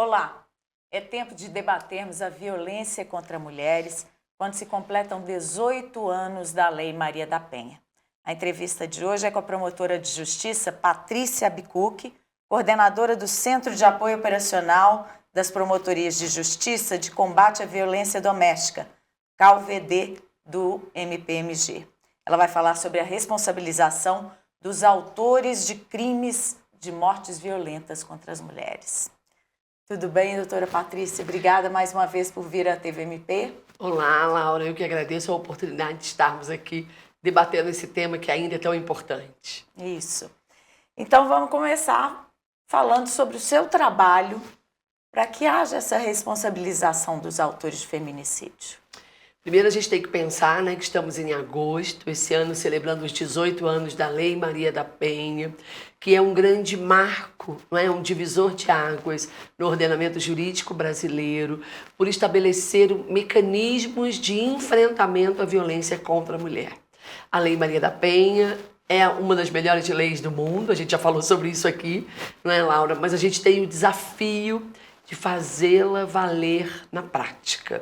Olá, é tempo de debatermos a violência contra mulheres quando se completam 18 anos da Lei Maria da Penha. A entrevista de hoje é com a promotora de justiça Patrícia Bicucchi, coordenadora do Centro de Apoio Operacional das Promotorias de Justiça de Combate à Violência Doméstica, CAUVD, do MPMG. Ela vai falar sobre a responsabilização dos autores de crimes de mortes violentas contra as mulheres. Tudo bem, doutora Patrícia? Obrigada mais uma vez por vir à TVMP. Olá, Laura. Eu que agradeço a oportunidade de estarmos aqui debatendo esse tema que ainda é tão importante. Isso. Então vamos começar falando sobre o seu trabalho para que haja essa responsabilização dos autores de feminicídio. Primeiro a gente tem que pensar, que estamos em agosto, esse ano celebrando os 18 anos da Lei Maria da Penha, que é um grande marco, um divisor de águas no ordenamento jurídico brasileiro, por estabelecer mecanismos de enfrentamento à violência contra a mulher. A Lei Maria da Penha é uma das melhores leis do mundo, a gente já falou sobre isso aqui, não é, Laura? Mas a gente tem o desafio de fazê-la valer na prática.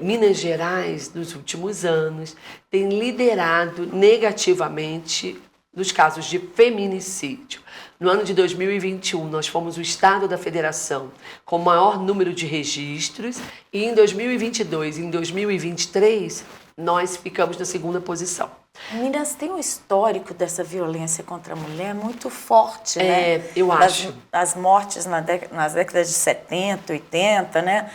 Minas Gerais, nos últimos anos, tem liderado negativamente nos casos de feminicídio. No ano de 2021, nós fomos o estado da federação com o maior número de registros e em 2022 e em 2023, nós ficamos na segunda posição. Minas tem um histórico dessa violência contra a mulher muito forte, né? Eu acho. As mortes nas décadas de 70, 80, né?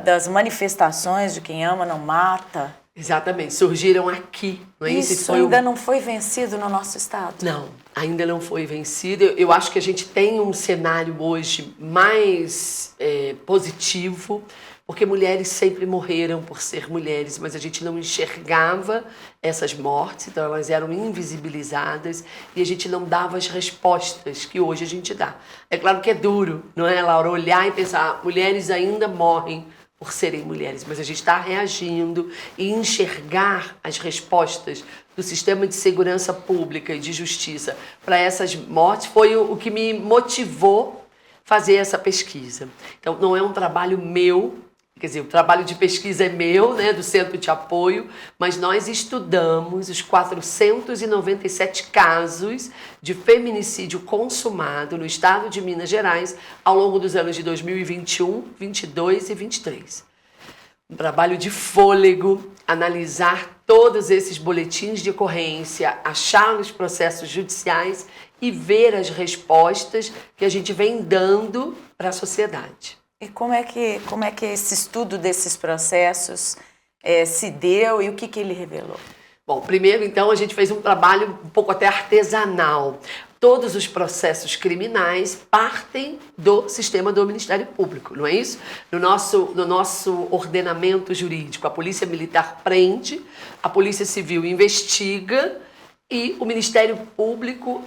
Das manifestações de quem ama não mata. Exatamente, surgiram aqui. Não é isso ainda não foi vencido no nosso estado? Não, ainda não foi vencido. Eu acho que a gente tem um cenário hoje mais positivo, porque mulheres sempre morreram por ser mulheres, mas a gente não enxergava essas mortes, então elas eram invisibilizadas e a gente não dava as respostas que hoje a gente dá. É claro que é duro, não é, Laura? Olhar e pensar, mulheres ainda morrem por serem mulheres, mas a gente está reagindo e enxergar as respostas do sistema de segurança pública e de justiça para essas mortes foi o que me motivou fazer essa pesquisa. Então, não é um trabalho meu, quer dizer, o trabalho de pesquisa é meu, do Centro de Apoio, mas nós estudamos os 497 casos de feminicídio consumado no estado de Minas Gerais ao longo dos anos de 2021, 22 e 23. Um trabalho de fôlego, analisar todos esses boletins de ocorrência, achar os processos judiciais e ver as respostas que a gente vem dando para a sociedade. E como é que esse estudo desses processos se deu e o que ele revelou? Bom, primeiro, então, a gente fez um trabalho um pouco até artesanal. Todos os processos criminais partem do sistema do Ministério Público, não é isso? No nosso ordenamento jurídico, a Polícia Militar prende, a Polícia Civil investiga e o Ministério Público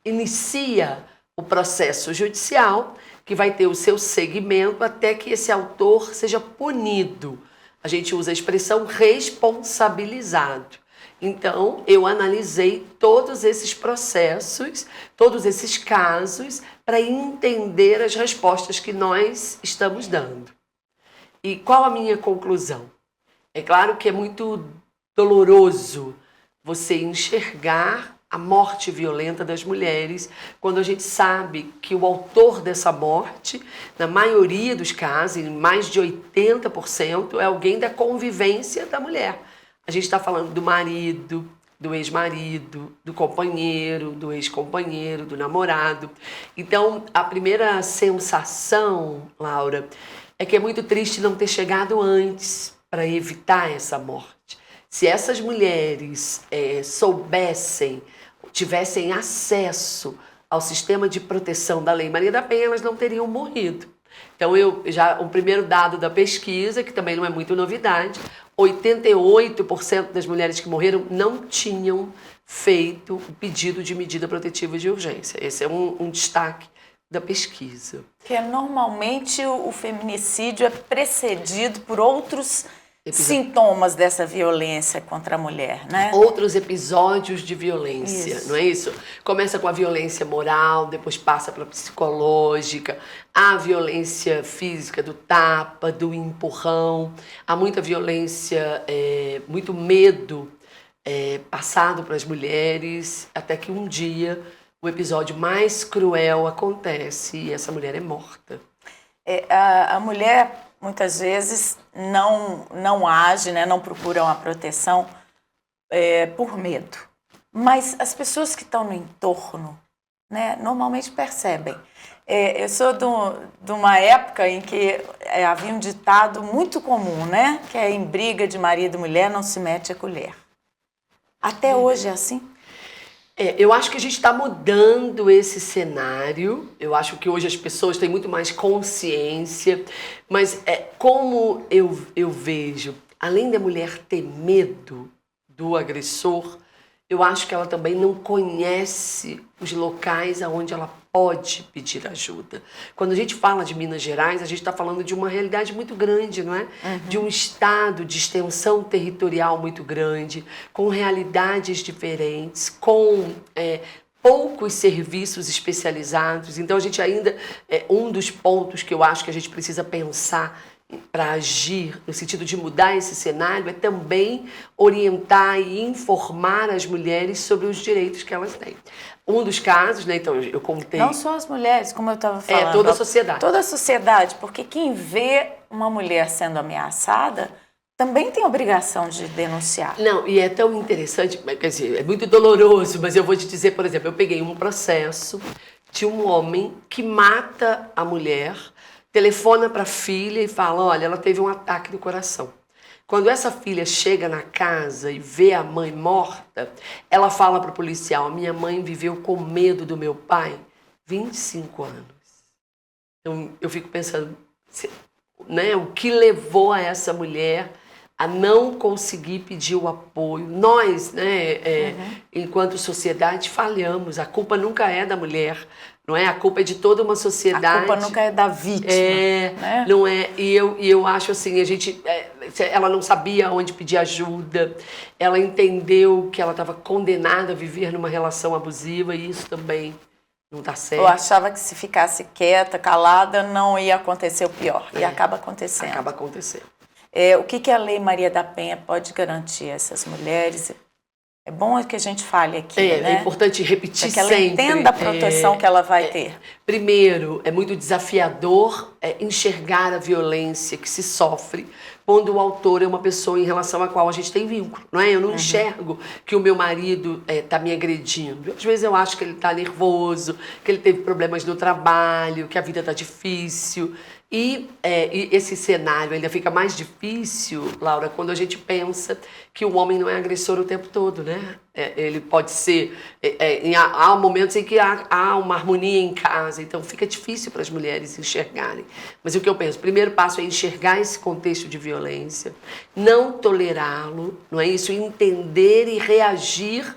inicia o processo judicial, que vai ter o seu segmento até que esse autor seja punido. A gente usa a expressão responsabilizado. Então, eu analisei todos esses processos, todos esses casos, para entender as respostas que nós estamos dando. E qual a minha conclusão? É claro que é muito doloroso você enxergar a morte violenta das mulheres, quando a gente sabe que o autor dessa morte, na maioria dos casos, em mais de 80%, é alguém da convivência da mulher. A gente está falando do marido, do ex-marido, do companheiro, do ex-companheiro, do namorado. Então, a primeira sensação, Laura, é que é muito triste não ter chegado antes para evitar essa morte. Se essas mulheres soubessem, tivessem acesso ao sistema de proteção da Lei Maria da Penha, elas não teriam morrido. Então, o primeiro dado da pesquisa, que também não é muito novidade, 88% das mulheres que morreram não tinham feito o pedido de medida protetiva de urgência. Esse é um destaque da pesquisa. Porque normalmente o feminicídio é precedido por outros sintomas dessa violência contra a mulher, né? Outros episódios de violência, Isso. não é isso? Começa com a violência moral, depois passa para a psicológica, a violência física, do tapa, do empurrão, há muita violência, muito medo passado para as mulheres, até que um dia o episódio mais cruel acontece e essa mulher é morta. A mulher, muitas vezes, não age, né, não procura uma proteção por medo. Mas as pessoas que estão no entorno, né, normalmente percebem. Eu sou de uma época em que havia um ditado muito comum, né, que é: em briga de marido e mulher não se mete a colher. Até hoje é assim? Eu acho que a gente está mudando esse cenário. Eu acho que hoje as pessoas têm muito mais consciência. Mas como eu vejo, além da mulher ter medo do agressor, eu acho que ela também não conhece os locais aonde ela pode pedir ajuda. Quando a gente fala de Minas Gerais, a gente está falando de uma realidade muito grande, não é? Uhum. De um estado de extensão territorial muito grande, com realidades diferentes, com poucos serviços especializados. Então, a gente ainda... um dos pontos que eu acho que a gente precisa pensar para agir, no sentido de mudar esse cenário, é também orientar e informar as mulheres sobre os direitos que elas têm. Um dos casos, né, então eu contei... Não só as mulheres, como eu estava falando. Toda a sociedade. Toda a sociedade, porque quem vê uma mulher sendo ameaçada também tem obrigação de denunciar. Não, e é tão interessante, quer dizer, é muito doloroso, mas eu vou te dizer, por exemplo, eu peguei um processo de um homem que mata a mulher, telefona para a filha e fala: olha, ela teve um ataque no coração. Quando essa filha chega na casa e vê a mãe morta, ela fala para o policial: a minha mãe viveu com medo do meu pai 25 anos. Então, eu fico pensando, né, o que levou a essa mulher a não conseguir pedir o apoio. Nós, né, enquanto sociedade, falhamos. A culpa nunca é da mulher. Não é? A culpa é de toda uma sociedade. A culpa nunca é da vítima. Né? Não é. E eu acho assim, ela não sabia onde pedir ajuda, ela entendeu que ela estava condenada a viver numa relação abusiva e isso também não está certo. Ou achava que se ficasse quieta, calada, não ia acontecer o pior. E acaba acontecendo. Acaba acontecendo. O que a Lei Maria da Penha pode garantir a essas mulheres? É bom que a gente fale aqui, né? É importante repetir sempre. Que ela entenda a proteção que ela vai ter. Primeiro, é muito desafiador enxergar a violência que se sofre quando o autor é uma pessoa em relação à qual a gente tem vínculo, não é? Eu não enxergo que o meu marido está me agredindo. Às vezes eu acho que ele está nervoso, que ele teve problemas no trabalho, que a vida está difícil. E esse cenário ainda fica mais difícil, Laura, quando a gente pensa que o homem não é agressor o tempo todo, né? Ele pode ser... há momentos em que há uma harmonia em casa, então fica difícil para as mulheres enxergarem. Mas o que eu penso? O primeiro passo é enxergar esse contexto de violência, não tolerá-lo, não é isso? Entender e reagir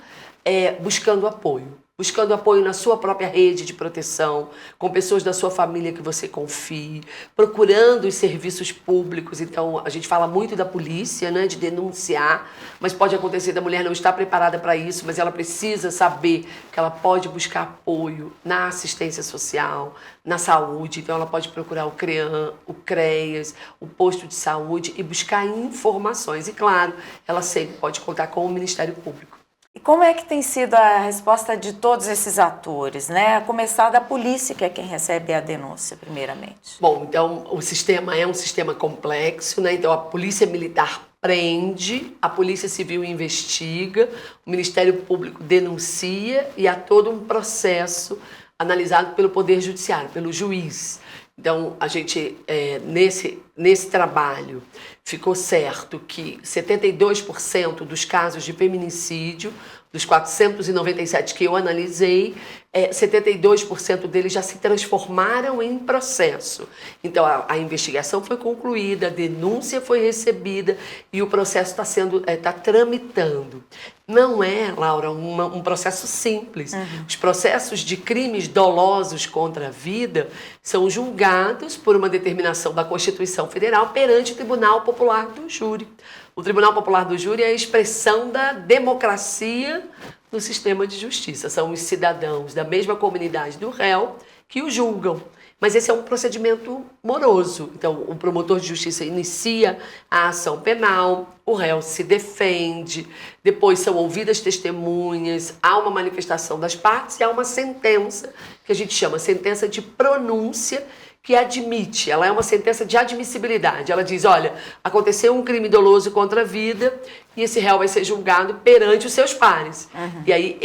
buscando apoio. Buscando apoio na sua própria rede de proteção, com pessoas da sua família que você confie, procurando os serviços públicos. Então, a gente fala muito da polícia, né, de denunciar, mas pode acontecer da mulher não estar preparada para isso, mas ela precisa saber que ela pode buscar apoio na assistência social, na saúde. Então, ela pode procurar o CREAM, o CREAS, o posto de saúde e buscar informações. E, claro, ela sempre pode contar com o Ministério Público. E como é que tem sido a resposta de todos esses atores, né? A começar da polícia, que é quem recebe a denúncia, primeiramente. Bom, então o sistema é um sistema complexo, né? Então a Polícia Militar prende, a Polícia Civil investiga, o Ministério Público denuncia e há todo um processo analisado pelo Poder Judiciário, pelo juiz. Então, a gente, nesse trabalho, ficou certo que 72% dos casos de feminicídio, dos 497 que eu analisei, 72% deles já se transformaram em processo. Então, a investigação foi concluída, a denúncia foi recebida e o processo está tramitando. Não é, Laura, um processo simples. Os processos de crimes dolosos contra a vida são julgados por uma determinação da Constituição Federal perante o Tribunal Popular do Júri. O Tribunal Popular do Júri é a expressão da democracia no sistema de justiça. São os cidadãos da mesma comunidade do réu que o julgam. Mas esse é um procedimento moroso. Então, o promotor de justiça inicia a ação penal, o réu se defende, depois são ouvidas testemunhas, há uma manifestação das partes e há uma sentença, que a gente chama sentença de pronúncia, que admite, ela é uma sentença de admissibilidade. Ela diz, olha, aconteceu um crime doloso contra a vida e esse réu vai ser julgado perante os seus pares. E aí,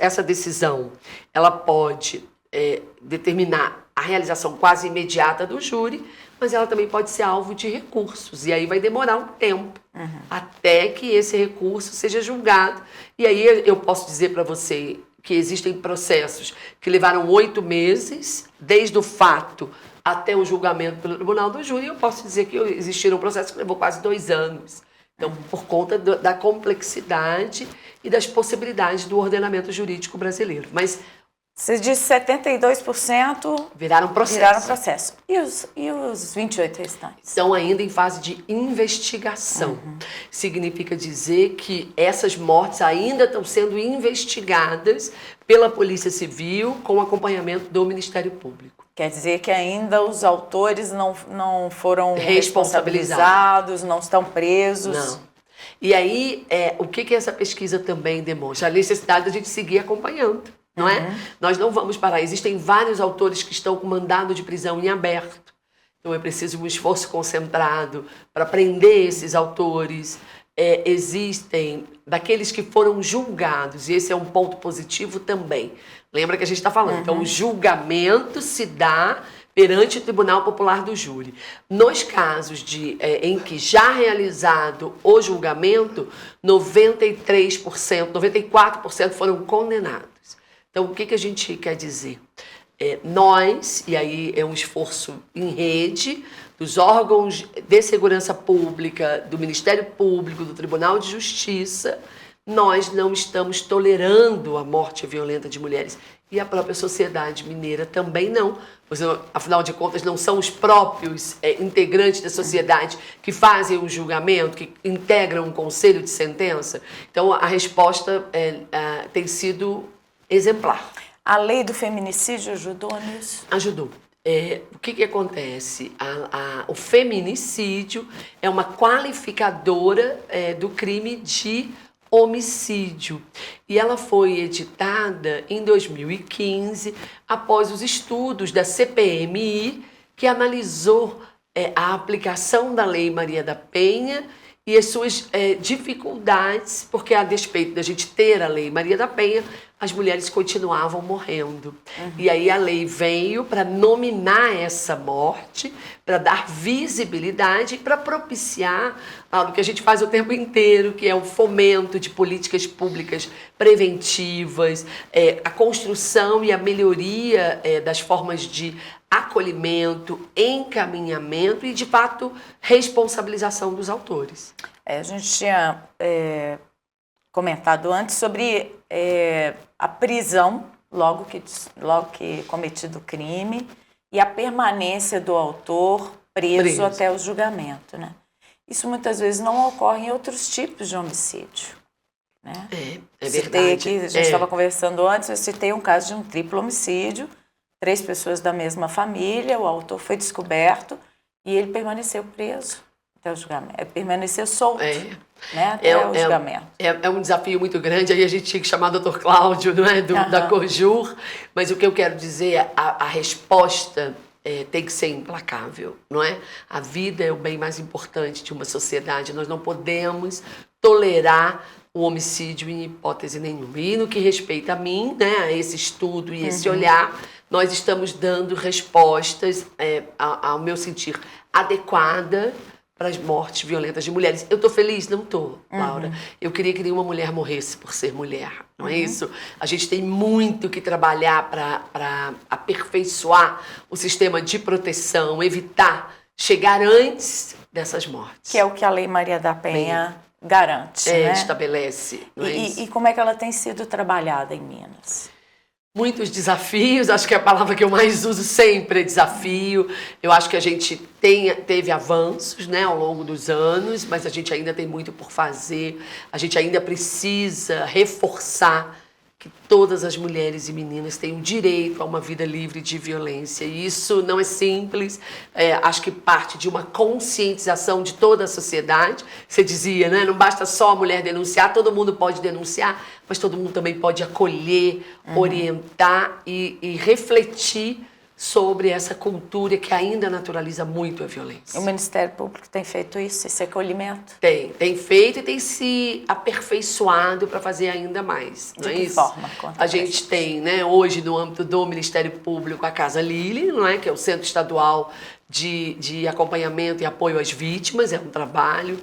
essa decisão, ela pode determinar a realização quase imediata do júri, mas ela também pode ser alvo de recursos. E aí vai demorar um tempo até que esse recurso seja julgado. E aí eu posso dizer para você que existem processos que levaram 8 meses, desde o fato até o julgamento pelo Tribunal do Júri. Eu posso dizer que existiram processos que levou quase 2 anos. Então, por conta da complexidade e das possibilidades do ordenamento jurídico brasileiro. Mas você disse 72% viraram processo. E os 28 restantes? Estão ainda em fase de investigação. Significa dizer que essas mortes ainda estão sendo investigadas pela Polícia Civil com acompanhamento do Ministério Público. Quer dizer que ainda os autores não foram responsabilizados, não estão presos? Não. E aí, o que essa pesquisa também demonstra? A necessidade de a gente seguir acompanhando. Não é? Nós não vamos parar. Existem vários autores que estão com mandado de prisão em aberto. Então é preciso um esforço concentrado para prender esses autores. Existem daqueles que foram julgados, e esse é um ponto positivo também. Lembra que a gente está falando? Então o julgamento se dá perante o Tribunal Popular do Júri. Nos casos em que já realizado o julgamento, 93%, 94% foram condenados. Então, o que a gente quer dizer? Nós, e aí é um esforço em rede, dos órgãos de segurança pública, do Ministério Público, do Tribunal de Justiça, nós não estamos tolerando a morte violenta de mulheres. E a própria sociedade mineira também não. Pois, afinal de contas, não são os próprios integrantes da sociedade que fazem o julgamento, que integram um conselho de sentença. Então, a resposta tem sido exemplar. A lei do feminicídio ajudou nisso? Ajudou. O que acontece? O feminicídio é uma qualificadora do crime de homicídio. E ela foi editada em 2015, após os estudos da CPMI, que analisou a aplicação da Lei Maria da Penha e as suas dificuldades, porque a despeito da gente ter a Lei Maria da Penha, as mulheres continuavam morrendo. E aí a lei veio para nominar essa morte, para dar visibilidade e para propiciar algo que a gente faz o tempo inteiro, que é o fomento de políticas públicas preventivas, a construção e a melhoria das formas de acolhimento, encaminhamento e, de fato, responsabilização dos autores. A gente tinha comentado antes sobre a prisão, logo que cometido o crime, e a permanência do autor preso até o julgamento, né? Isso muitas vezes não ocorre em outros tipos de homicídio, né? É citei verdade. Aqui, a gente estava conversando antes, eu citei um caso de um triplo homicídio, 3 pessoas da mesma família, o autor foi descoberto e ele permaneceu preso até o julgamento, permaneceu solto, né, até o julgamento. É um desafio muito grande, aí a gente tinha que chamar o Dr. Cláudio, não é? Da Cojur, mas o que eu quero dizer é a resposta tem que ser implacável, não é? A vida é o bem mais importante de uma sociedade, nós não podemos tolerar o homicídio em hipótese nenhuma. E no que respeita a mim, né, a esse estudo e esse olhar, nós estamos dando respostas, ao meu sentir, adequada para as mortes violentas de mulheres. Eu estou feliz? Não estou, Laura. Eu queria que nenhuma mulher morresse por ser mulher, não é isso? A gente tem muito que trabalhar para aperfeiçoar o sistema de proteção, evitar chegar antes dessas mortes. Que é o que a Lei Maria da Penha garante, né? Estabelece. Não é isso? E como é que ela tem sido trabalhada em Minas? Muitos desafios, acho que a palavra que eu mais uso sempre é desafio. Eu acho que a gente teve avanços, né, ao longo dos anos, mas a gente ainda tem muito por fazer. A gente ainda precisa reforçar que todas as mulheres e meninas têm o direito a uma vida livre de violência. E isso não é simples, acho que parte de uma conscientização de toda a sociedade. Você dizia, né? Não basta só a mulher denunciar, todo mundo pode denunciar, mas todo mundo também pode acolher, orientar e refletir sobre essa cultura que ainda naturaliza muito a violência. O Ministério Público tem feito isso, esse acolhimento? Tem feito e tem se aperfeiçoado para fazer ainda mais. De que forma? A gente tem, né, hoje no âmbito do Ministério Público a Casa Lili, não é, que é o Centro Estadual de acompanhamento e apoio às vítimas, é um trabalho.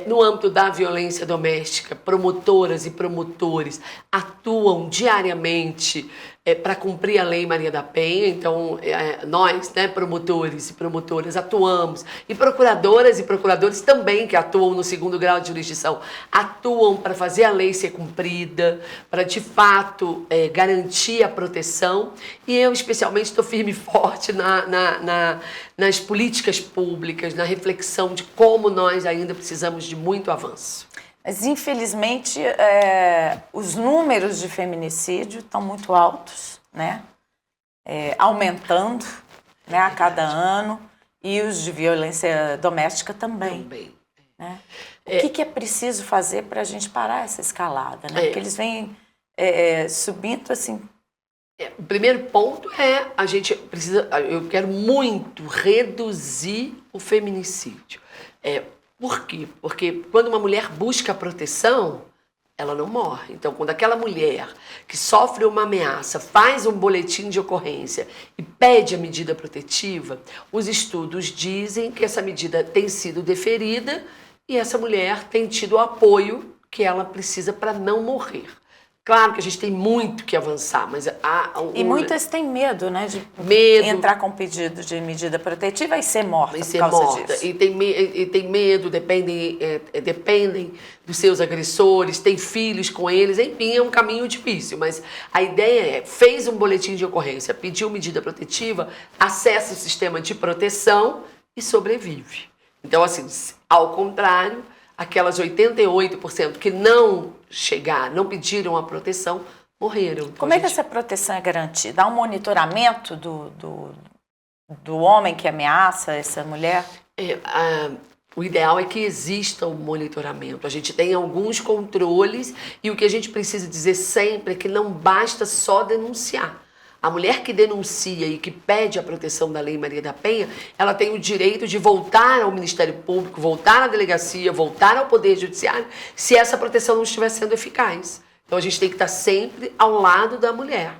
No âmbito da violência doméstica, promotoras e promotores atuam diariamente para cumprir a Lei Maria da Penha. Então, nós, né, promotores e promotoras, atuamos, e procuradoras e procuradores também, que atuam no 2º grau de jurisdição, atuam para fazer a lei ser cumprida, para, de fato, garantir a proteção. E eu, especialmente, estou firme e forte nas políticas públicas, na reflexão de como nós ainda precisamos de muito avanço. Mas, infelizmente, os números de feminicídio estão muito altos, né? Aumentando, né, a cada ano, e os de violência doméstica também. Né? O que é preciso fazer para a gente parar essa escalada? Né? Porque eles vêm subindo assim. O primeiro ponto a gente precisa, eu quero muito reduzir o feminicídio. Por quê? Porque quando uma mulher busca proteção, ela não morre. Então, quando aquela mulher que sofre uma ameaça faz um boletim de ocorrência e pede a medida protetiva, os estudos dizem que essa medida tem sido deferida e essa mulher tem tido o apoio que ela precisa para não morrer. Claro que a gente tem muito que avançar, mas E muitas têm medo, né, de entrar com pedido de medida protetiva e ser morta por causa disso. E tem medo, dependem dos seus agressores, tem filhos com eles, enfim, é um caminho difícil. Mas a ideia fez um boletim de ocorrência, pediu medida protetiva, acessa o sistema de proteção e sobrevive. Então, assim, ao contrário, aquelas 88% que não pediram a proteção, morreram. Então, como é que essa proteção é garantida? Há um monitoramento do homem que ameaça essa mulher? O ideal é que exista um monitoramento. A gente tem alguns controles e o que a gente precisa dizer sempre é que não basta só denunciar. A mulher que denuncia e que pede a proteção da Lei Maria da Penha, ela tem o direito de voltar ao Ministério Público, voltar à delegacia, voltar ao Poder Judiciário, se essa proteção não estiver sendo eficaz. Então a gente tem que estar sempre ao lado da mulher.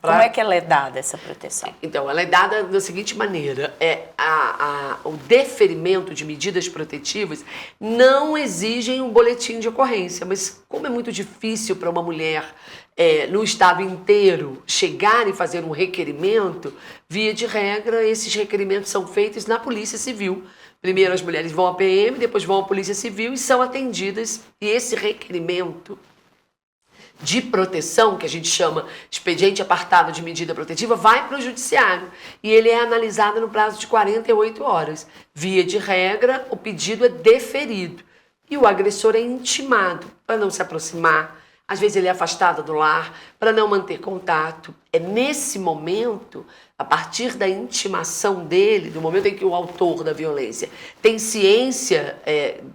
Como é que ela é dada, essa proteção? Então, ela é dada da seguinte maneira: o deferimento de medidas protetivas não exigem um boletim de ocorrência, mas como é muito difícil para uma mulher no estado inteiro chegar e fazer um requerimento, via de regra, esses requerimentos são feitos na Polícia Civil. Primeiro as mulheres vão à PM, depois vão à Polícia Civil e são atendidas, e esse requerimento de proteção, que a gente chama expediente apartado de medida protetiva, vai para o judiciário e ele é analisado no prazo de 48 horas. Via de regra, o pedido é deferido e o agressor é intimado para não se aproximar. Às vezes ele é afastado do lar para não manter contato. É nesse momento, a partir da intimação dele, do momento em que o autor da violência tem ciência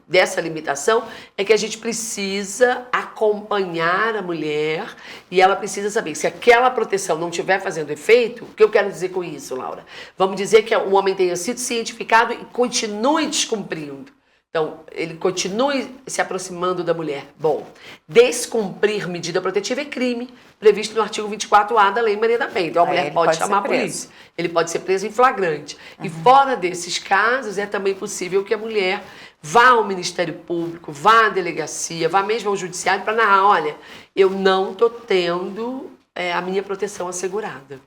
dessa limitação, é que a gente precisa acompanhar a mulher e ela precisa saber se aquela proteção não estiver fazendo efeito. O que eu quero dizer com isso, Laura? Vamos dizer que o homem tenha sido cientificado e continue descumprindo. Então, ele continue se aproximando da mulher. Bom, descumprir medida protetiva é crime, previsto no artigo 24A da Lei Maria da Penha. Então, a mulher pode chamar a polícia. Ele pode ser preso em flagrante. E fora desses casos, é também possível que a mulher vá ao Ministério Público, vá à delegacia, vá mesmo ao judiciário para narrar: olha, eu não estou tendo a minha proteção assegurada.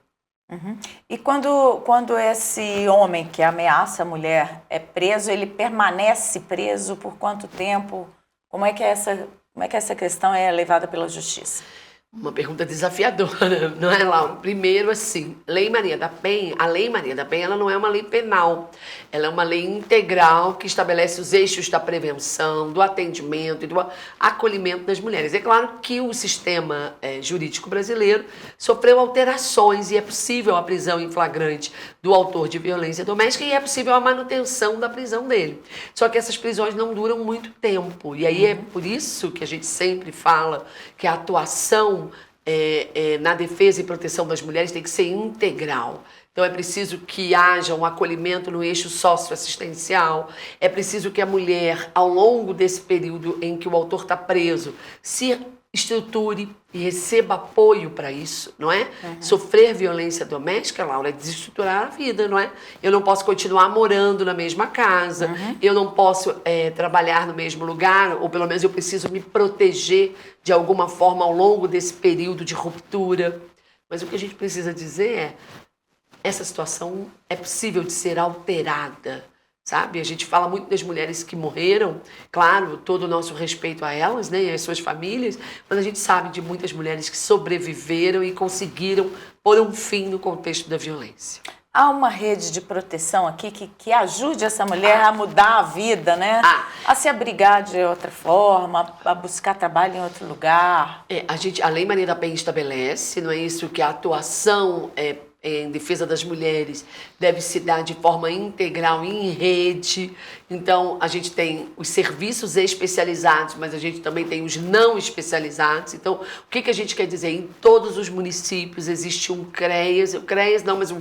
E quando esse homem que ameaça a mulher é preso, ele permanece preso por quanto tempo? Como é que essa questão é levada pela justiça? Uma pergunta desafiadora, não é, Laura? Primeiro, assim, a Lei Maria da Penha, ela não é uma lei penal. Ela é uma lei integral que estabelece os eixos da prevenção, do atendimento e do acolhimento das mulheres. É claro que o sistema jurídico brasileiro sofreu alterações e é possível a prisão em flagrante do autor de violência doméstica e é possível a manutenção da prisão dele. Só que essas prisões não duram muito tempo. E aí é por isso que a gente sempre fala que a atuação na defesa e proteção das mulheres tem que ser integral. Então é preciso que haja um acolhimento no eixo socioassistencial, é preciso que a mulher, ao longo desse período em que o autor está preso, se estruture e receba apoio para isso, não é? Sofrer violência doméstica, Laura, é desestruturar a vida, não é? Eu não posso continuar morando na mesma casa, eu não posso trabalhar no mesmo lugar, ou pelo menos eu preciso me proteger de alguma forma ao longo desse período de ruptura. Mas o que a gente precisa dizer é, essa situação é possível de ser alterada, sabe? A gente fala muito das mulheres que morreram, claro, todo o nosso respeito a elas, né, e às suas famílias, mas a gente sabe de muitas mulheres que sobreviveram e conseguiram pôr um fim no contexto da violência. Há uma rede de proteção aqui que ajude essa mulher a mudar a vida, né? A se abrigar de outra forma, a buscar trabalho em outro lugar. A Lei Maria da Penha estabelece, não é isso, que a atuação em defesa das mulheres deve se dar de forma integral, em rede. Então, a gente tem os serviços especializados, mas a gente também tem os não especializados. Então, o que a gente quer dizer? Em todos os municípios existe um CREAS, um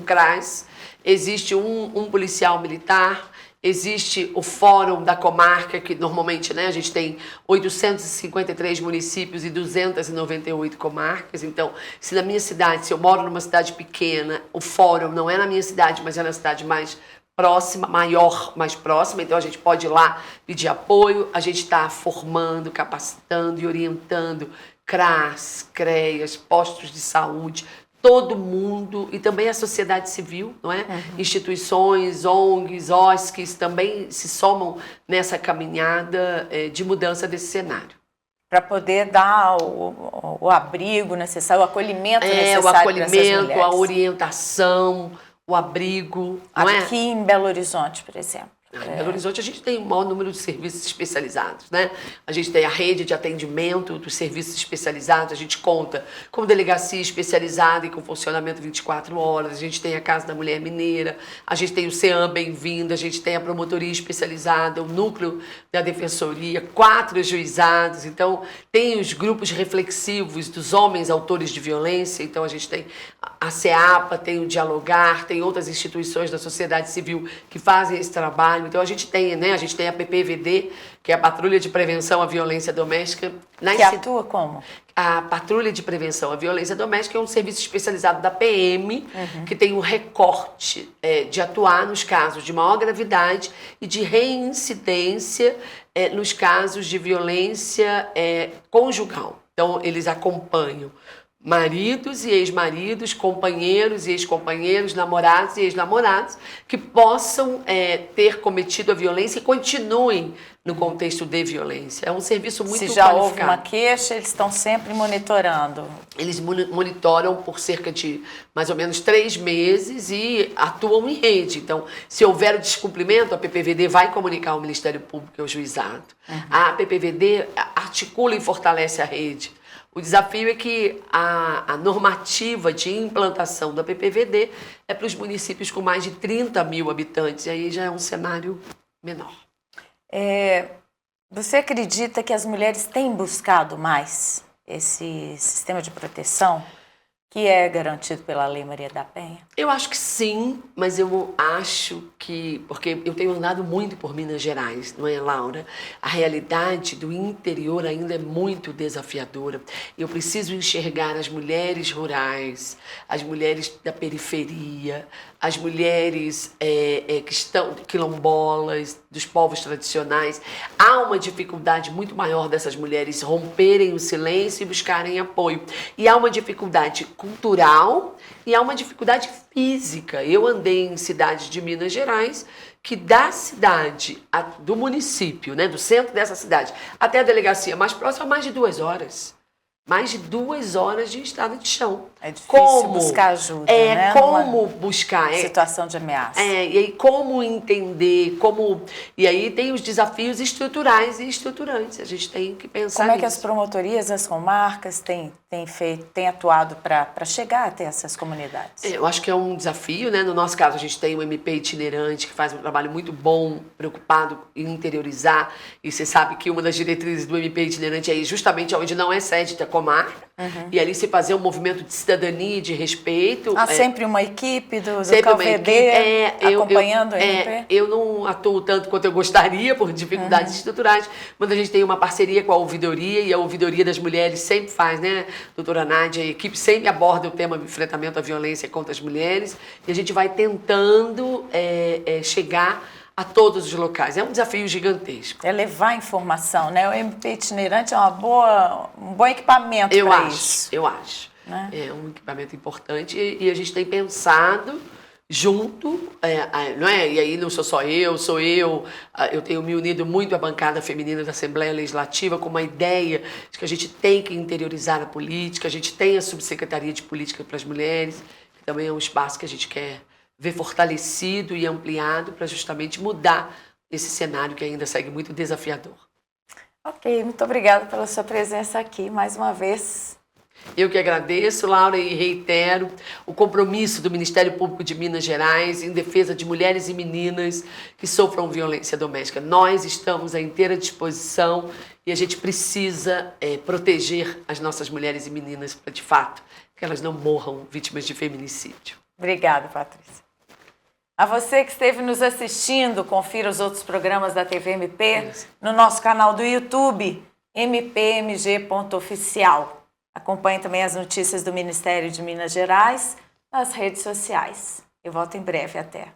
CRAS, existe um policial militar, existe o fórum da comarca, que normalmente, né, a gente tem 853 municípios e 298 comarcas. Então, se na minha cidade, se eu moro numa cidade pequena, o fórum não é na minha cidade, mas é na cidade mais próxima, mais próxima, então a gente pode ir lá pedir apoio. A gente está formando, capacitando e orientando CRAS, CREAS, postos de saúde, todo mundo, e também a sociedade civil, não é? Instituições, ONGs, OSCs também se somam nessa caminhada de mudança desse cenário. Para poder dar o abrigo necessário, o acolhimento necessário o acolhimento, para essas mulheres. a orientação, o abrigo, não é? Aqui em Belo Horizonte, por exemplo. Em Belo Horizonte a gente tem o maior número de serviços especializados, né? A gente tem a rede de atendimento dos serviços especializados, a gente conta com delegacia especializada e com funcionamento 24 horas, a gente tem a Casa da Mulher Mineira, a gente tem o CEAM Bem-vindo, a gente tem a promotoria especializada, o núcleo da defensoria, 4 juizados, então tem os grupos reflexivos dos homens autores de violência, então a gente tem a CEAPA, tem o Dialogar, tem outras instituições da sociedade civil que fazem esse trabalho. Então a gente tem, né? A gente tem a PPVD, que é a Patrulha de Prevenção à Violência Doméstica. Que atua como? A Patrulha de Prevenção à Violência Doméstica é um serviço especializado da PM, que tem um recorte de atuar nos casos de maior gravidade e de reincidência nos casos de violência conjugal. Então eles acompanham maridos e ex-maridos, companheiros e ex-companheiros, namorados e ex-namorados, que possam ter cometido a violência e continuem no contexto de violência. É um serviço muito qualificado. Se já houve uma qualificado. queixa, eles estão sempre monitorando. Eles monitoram por cerca de mais ou menos 3 meses e atuam em rede. Então, se houver o descumprimento, a PPVD vai comunicar ao Ministério Público e ao juizado. A PPVD articula e fortalece a rede. O desafio é que a normativa de implantação da PPVD é para os municípios com mais de 30 mil habitantes, e aí já é um cenário menor. Você acredita que as mulheres têm buscado mais esse sistema de proteção que é garantido pela Lei Maria da Penha? Eu acho que sim, mas eu acho que... Porque eu tenho andado muito por Minas Gerais, não é, Laura? A realidade do interior ainda é muito desafiadora. Eu preciso enxergar as mulheres rurais, as mulheres da periferia, as mulheres que estão quilombolas, dos povos tradicionais. Há uma dificuldade muito maior dessas mulheres romperem o silêncio e buscarem apoio. E há uma dificuldade cultural e há uma dificuldade física. Eu andei em cidades de Minas Gerais que da cidade, do município, né, do centro dessa cidade, até a delegacia mais próxima, mais de 2 horas. Mais de 2 horas de estrada de chão. É difícil buscar ajuda, né? Como buscar. Situação de ameaça. E aí como entender, E aí tem os desafios estruturais e estruturantes. A gente tem que pensar Como é que nisso. as promotorias, as comarcas têm atuado para chegar até essas comunidades? Eu acho que é um desafio, né? No nosso caso, a gente tem um MP itinerante que faz um trabalho muito bom, preocupado em interiorizar. E você sabe que uma das diretrizes do MP itinerante é justamente onde não é sede da comarca. E ali se fazer um movimento de cidadania e de respeito. Há sempre uma equipe do sempre KVD acompanhando o MP? Eu não atuo tanto quanto eu gostaria, por dificuldades estruturais, mas a gente tem uma parceria com a ouvidoria, e a ouvidoria das mulheres sempre faz, né, doutora Nádia, a equipe sempre aborda o tema do enfrentamento à violência contra as mulheres, e a gente vai tentando chegar a todos os locais. É um desafio gigantesco. É levar informação, né? O MP itinerante é um bom equipamento para isso. Eu acho. Né? É um equipamento importante e a gente tem pensado junto, não é? E aí não sou só eu, eu tenho me unido muito à bancada feminina da Assembleia Legislativa com uma ideia de que a gente tem que interiorizar a política, a gente tem a Subsecretaria de Política para as Mulheres, que também é um espaço que a gente quer ver fortalecido e ampliado para justamente mudar esse cenário que ainda segue muito desafiador. Ok, muito obrigada pela sua presença aqui mais uma vez. Eu que agradeço, Laura, e reitero o compromisso do Ministério Público de Minas Gerais em defesa de mulheres e meninas que sofram violência doméstica. Nós estamos à inteira disposição e a gente precisa proteger as nossas mulheres e meninas para, de fato, que elas não morram vítimas de feminicídio. Obrigada, Patrícia. A você que esteve nos assistindo, confira os outros programas da TV MP no nosso canal do YouTube, mpmg.oficial. Acompanhe também as notícias do Ministério de Minas Gerais nas redes sociais. Eu volto em breve. Até.